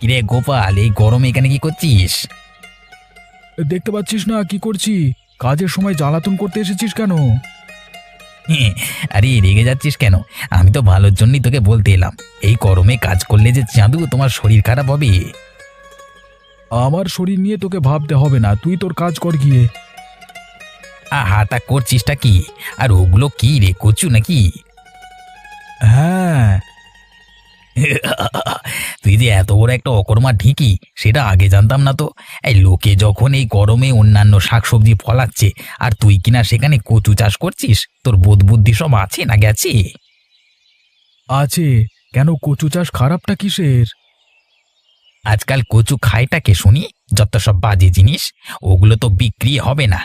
কিরে গোপাল, এই গরমে এখানে কি করছিস? দেখতে পাচ্ছিস না কি করছি? কাজের সময় জ্বালাতন করতে এসেছিস কেন? হ্যাঁ, আরে রেগে যাচ্ছিস কেন? আমি তো ভালোর জন্যই তোকে বলতে এলাম। এই গরমে কাজ করলে যে চাঁদু তোমার শরীর খারাপ হবে। আমার শরীর নিয়ে তোকে ভাবতে হবে না, তুই তোর কাজ কর গিয়ে। আহা, তা করছিসটা কি? আর ওগুলো কি রে, কচু নাকি? হ্যাঁ। তুই যে এত বড় একটা অকর্মা ঢিকি, সেটা আগে জানতাম না তো। এই লোকে যখন এই গরমে অন্যান্য শাকসবজি ফলাচ্ছে, আর তুই কিনা সেখানে কচু চাষ করছিস, তোর বোধ বুদ্ধি সব আছে না গেছে? আছে। কেন, কচু চাষ খারাপটা কিসের? আজকাল কচু খায়টা কে শুনি? যত সব বাজে জিনিস, ওগুলো তো বিক্রি হবে না।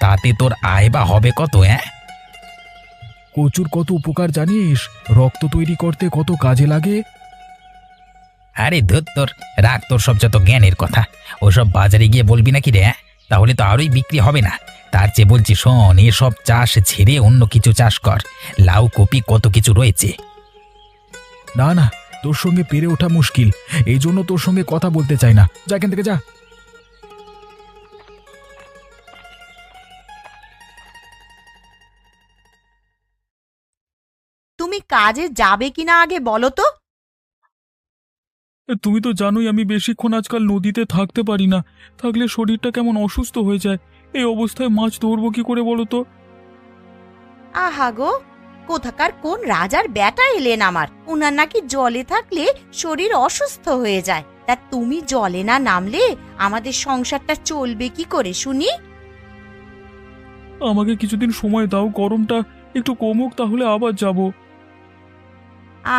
তাতে তোর আয় বা হবে কত? হ্যাঁ, কচুর কত উপকার জানিস? রক্ত তৈরি করতে কত কাজে লাগে। আরে ধুর তোর, রাখ তোর সব যত জ্ঞানের কথা। ওসব বাজারে গিয়ে বলবি নাকি রে? তাহলে তো আরোই বিক্রি হবে না। তার চেয়ে বলছি শোন, এসব চাষ ছেড়ে অন্য কিছু চাষ কর। লাউ কপি কত কিছু রয়েছে। না না, তোর সঙ্গে পেরে ওঠা মুশকিল। এই জন্য তোর সঙ্গে কথা বলতে চাই না, যা এখান থেকে যা। তুমি কাজে যাবে কিনা আগে বলো তো। তুমি তো জানোই আমি বেশিক্ষণ আজকাল নদীতে থাকতে পারি না। থাকলে শরীরটা কেমন অসুস্থ হয়ে যায়। এই অবস্থায় মাছ ধরবো কি করে বলো তো? আহা গো, কোথাকার কোন রাজার বেটা এলেন আমার, উনার নাকি জলে থাকলে শরীর অসুস্থ হয়ে যায়। তা তুমি জলে না নামলে আমাদের সংসারটা চলবে কি করে শুনি? আমাকে কিছুদিন সময় দাও, গরমটা একটু কমুক, তাহলে আবার যাব।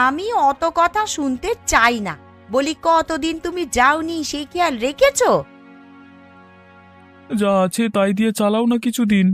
আমি অত কথা শুনতে চাই না। বলি, কতদিন তুমি যাওনি সেই খেয়াল রেখেছো? যা আছে তাই দিয়ে চালাও না কিছুদিন।